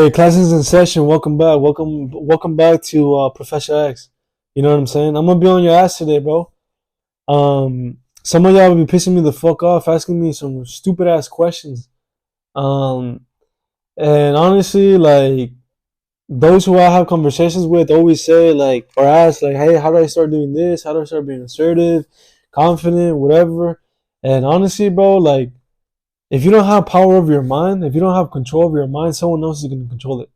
Hey, class is in session. Welcome back. Welcome back to Professor X. You know what I'm saying? I'm gonna be on your ass today, bro. Some of y'all will be pissing me the fuck off, asking me some stupid ass questions. Um, and honestly, like those who I have conversations with always say like or ask like, "Hey, how do I start doing this? How do I start being assertive, confident, whatever?" And honestly, bro, like if you don't have power over your mind, if you don't have control over your mind, someone else is gonna control it.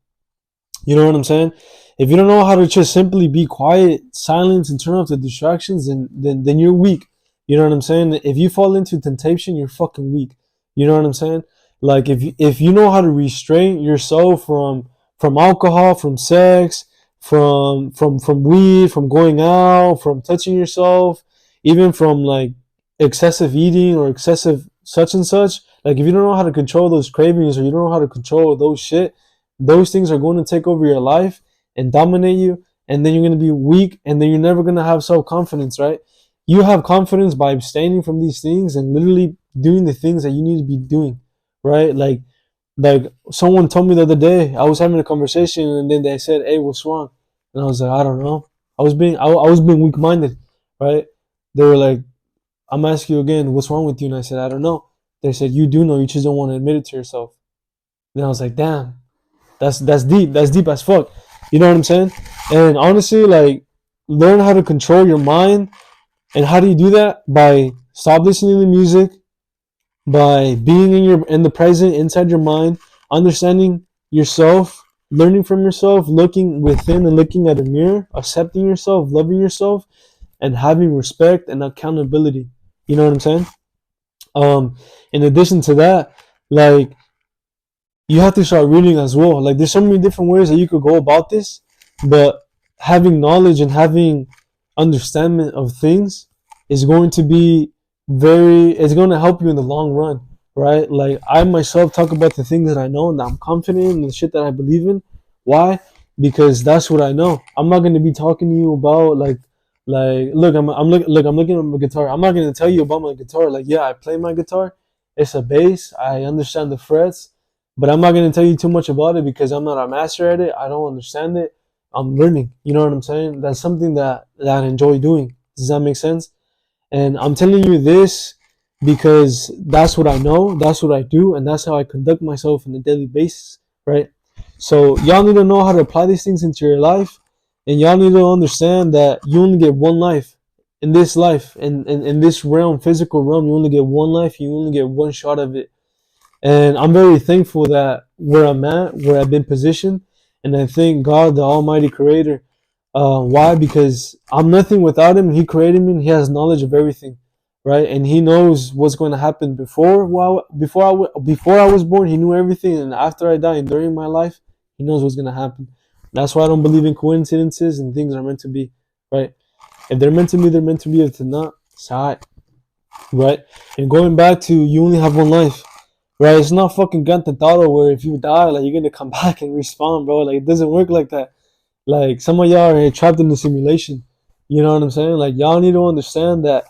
You know what I'm saying? If you don't know how to just simply be quiet, silence, and turn off the distractions, then you're weak. You know what I'm saying? If you fall into temptation, you're fucking weak. You know what I'm saying? Like if you know how to restrain yourself from alcohol, from sex, from weed, from going out, from touching yourself, even from like excessive eating or excessive such and such. Like if you don't know how to control those cravings or you don't know how to control those shit, those things are going to take over your life and dominate you, and then you're going to be weak, and then you're never going to have self-confidence, right? You have confidence by abstaining from these things and literally doing the things that you need to be doing, right? Like someone told me the other day, I was having a conversation and then they said, "Hey, what's wrong?" And I was like, I don't know. I was being weak-minded, right? They were like, "I'm asking you again, what's wrong with you?" And I said, I don't know. They said, "You do know, you just don't want to admit it to yourself." Then I was like, damn, that's deep. That's deep as fuck. You know what I'm saying? And honestly, like, learn how to control your mind. And how do you do that? By stop listening to music, by being in the present, inside your mind, understanding yourself, learning from yourself, looking within and looking at a mirror, accepting yourself, loving yourself, and having respect and accountability. You know what I'm saying? In addition to that, like you have to start reading as well. Like there's so many different ways that you could go about this, but having knowledge and having understanding of things is going to be it's going to help you in the long run, right? Like I myself talk about the things that I know and that I'm confident in and the shit that I believe in. Why? Because that's what I know. I'm not going to be talking to you about like look, I'm looking at my guitar. I'm not going to tell you about my guitar. Like yeah, I play my guitar. It's a bass. I understand the frets, but I'm not going to tell you too much about it because I'm not a master at it. I don't understand it. I'm learning. You know what I'm saying? That's something that I enjoy doing. Does that make sense? And I'm telling you this because that's what I know, that's what I do, and that's how I conduct myself on a daily basis, right? So y'all need to know how to apply these things into your life, and y'all need to understand that you only get one life in this life, in this realm, physical realm. You only get one life. You only get one shot of it. And I'm very thankful that where I'm at, where I've been positioned, and I thank God, the Almighty Creator. Why? Because I'm nothing without Him. He created me, and He has knowledge of everything, right? And He knows what's going to happen before I was born. He knew everything, and after I die and during my life, He knows what's going to happen. That's why I don't believe in coincidences and things are meant to be, right? If they're meant to be, they're meant to be. If they're not, it's alright, right? And going back to you only have one life. Right, it's not fucking Grand Theft Auto where if you die, like you're gonna come back and respawn, bro. Like it doesn't work like that. Like some of y'all are trapped in the simulation. You know what I'm saying? Like y'all need to understand that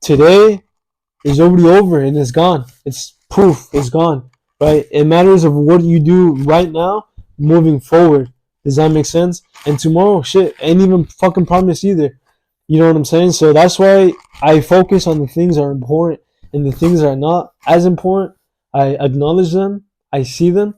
today is already over and it's gone. It's poof, it's gone. Right? It matters of what you do right now, moving forward. Does that make sense? And tomorrow, shit, ain't even fucking promised either. You know what I'm saying? So that's why I focus on the things that are important and the things that are not as important. I acknowledge them. I see them,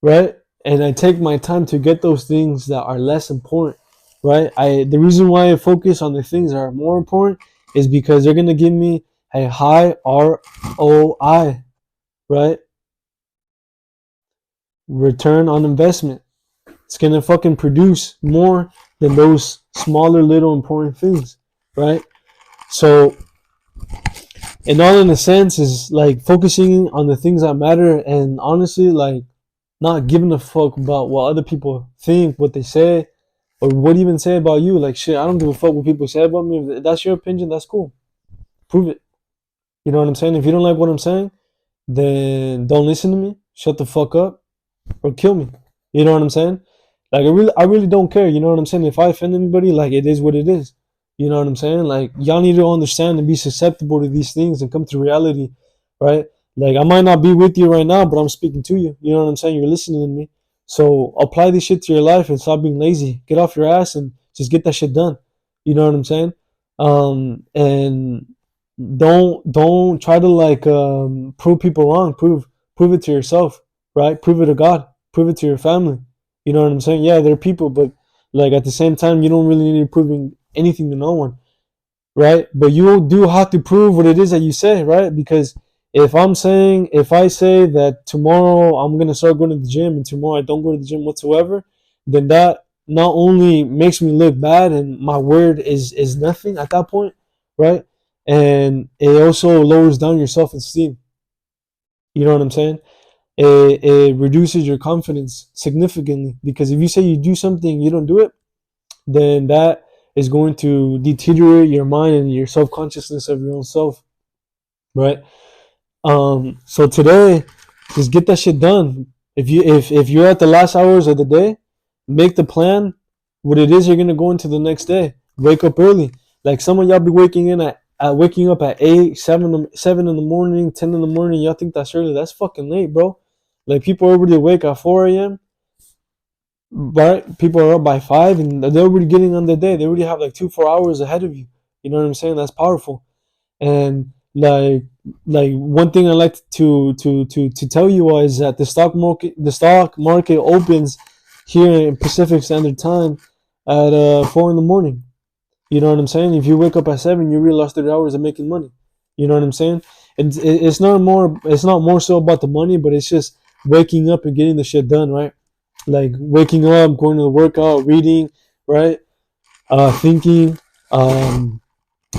right? And I take my time to get those things that are less important, right? The reason why I focus on the things that are more important is because they're gonna give me a high ROI, right? Return on investment. It's gonna fucking produce more than those smaller little important things, right? So and all in a sense is like focusing on the things that matter and honestly like not giving a fuck about what other people think, what they say, or what even say about you. Like shit, I don't give a fuck what people say about me. If that's your opinion, that's cool. Prove it. You know what I'm saying? If you don't like what I'm saying, then don't listen to me. Shut the fuck up or kill me. You know what I'm saying? Like I really don't care. You know what I'm saying? If I offend anybody, like it is what it is. You know what I'm saying? Like y'all need to understand and be susceptible to these things and come to reality, right? Like I might not be with you right now, but I'm speaking to you. You know what I'm saying? You're listening to me. So apply this shit to your life and stop being lazy. Get off your ass and just get that shit done. You know what I'm saying? And don't try to like prove people wrong. Prove it to yourself, right? Prove it to God. Prove it to your family. You know what I'm saying? Yeah, they're people, but like at the same time, you don't really need to proving anything to no one, right? But you do have to prove what it is that you say, right? Because if I say that tomorrow I'm gonna start going to the gym and tomorrow I don't go to the gym whatsoever, then that not only makes me look bad and my word is nothing at that point, right? And it also lowers down your self esteem. You know what I'm saying? It reduces your confidence significantly because if you say you do something, you don't do it, then that is going to deteriorate your mind and your self consciousness of your own self, right? So today, just get that shit done. If you're at the last hours of the day, make the plan. What it is you're gonna go into the next day. Wake up early. Like some of y'all be waking up at 8, 7 in the morning, 10 in the morning. Y'all think that's early? That's fucking late, bro. Like people are already awake at 4 a.m. Right? People are up by 5 and they're already getting on the day. They already have like 2 4 hours ahead of you. You know what I'm saying? That's powerful. And like one thing I like to tell you all is that the stock market opens here in Pacific Standard Time at 4 in the morning. You know what I'm saying? If you wake up at 7, you really lost 30 hours of making money. You know what I'm saying? It's not more so about the money, but it's just waking up and getting the shit done, right? Like waking up, going to the workout, reading, right? Thinking, um,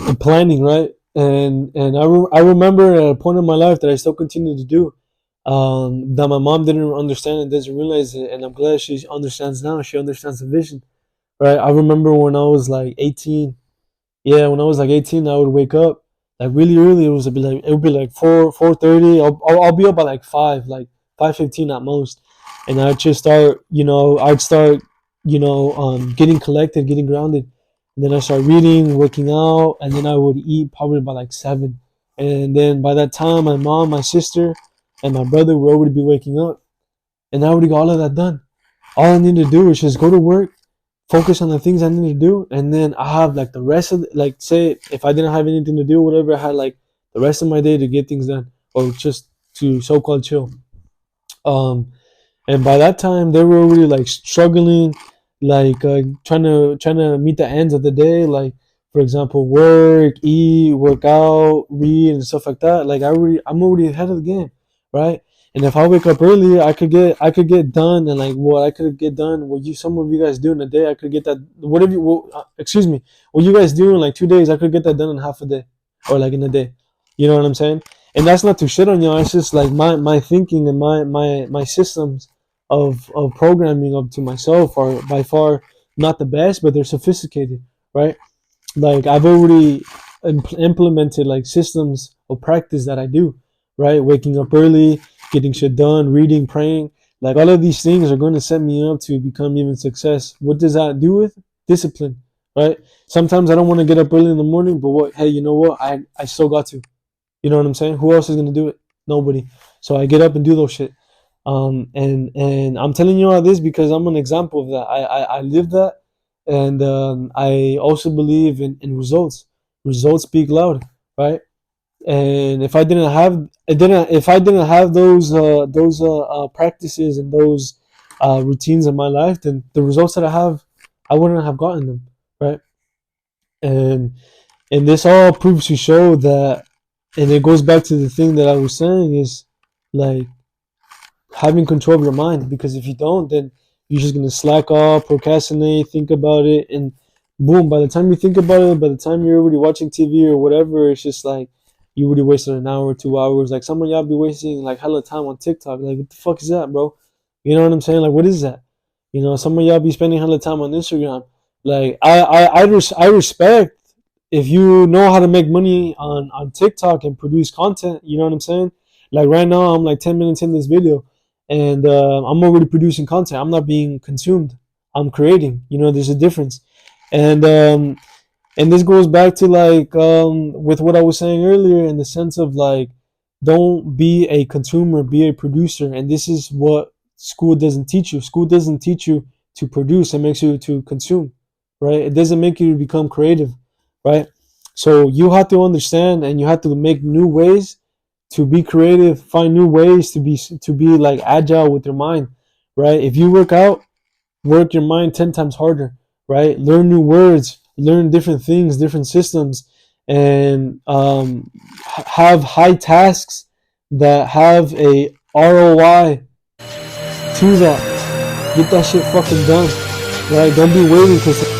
and planning, right? And I remember at a point in my life that I still continue to do, that my mom didn't understand and doesn't realize it, and I'm glad she understands now. She understands the vision, right? I remember when I was like 18. Yeah, when I was like 18, I would wake up like really early. It would be like 4:30. I'll be up by like 5, like 5:15 at most, and I'd just start. I'd start. Getting collected, getting grounded, and then I start reading, working out, and then I would eat probably by like 7, and then by that time, my mom, my sister, and my brother would already be waking up, and I already got all of that done. All I need to do is just go to work, focus on the things I need to do, and then I have like the rest of like say if I didn't have anything to do, whatever, I had like the rest of my day to get things done or just to so called chill. Um, and by that time they were already like struggling, like trying to meet the ends of the day, like for example work, eat, work out, read, and stuff like that. Like I'm already ahead of the game, right? And if I wake up early, I could get done, and like what I could get done, what you some of you guys do in a day, I could get that. Whatever you, excuse me, what you guys do in like 2 days, I could get that done in half a day, or like in a day. You know what I'm saying? And that's not to shit on y'all. It's just like my thinking and my systems of programming up to myself are by far not the best, but they're sophisticated, right? Like I've already implemented like systems of practice that I do, right? Waking up early, getting shit done, reading, praying, like all of these things are going to set me up to become even success. What does that do with discipline, right? Sometimes I don't want to get up early in the morning, but what? Hey, you know what? I still got to. You know what I'm saying? Who else is gonna do it? Nobody. So I get up and do those shit. And I'm telling you all this because I'm an example of that. I live that, and I also believe in results. Results speak loud, right? And if I didn't have those practices and those routines in my life, then the results that I have, I wouldn't have gotten them, right? And this all proves to show that, and it goes back to the thing that I was saying is like having control of your mind, because if you don't, then you're just gonna slack off, procrastinate, think about it, and boom, by the time you think about it, by the time you're already watching TV or whatever, it's just like you already wasted an hour, 2 hours. Like some of y'all be wasting like hella time on TikTok. Like what the fuck is that, bro? You know what I'm saying? Like what is that? Some of y'all be spending hella time on Instagram. Like I respect if you know how to make money on TikTok and produce content. You know what I'm saying? Like right now, I'm like 10 minutes in this video, and I'm already producing content. I'm not being consumed. I'm creating. There's a difference, and and this goes back to like with what I was saying earlier in the sense of like Don't be a consumer, be a producer. And this is what school doesn't teach you. School doesn't teach you to produce, it makes you to consume, right? It doesn't make you become creative, right? So you have to understand, and you have to make new ways to be creative, find new ways to be like agile with your mind, right? If you work out, work your mind 10 times harder, right? Learn new words, learn different things, different systems, and have high tasks that have a ROI to that. Get that shit fucking done, right? Don't be waiting because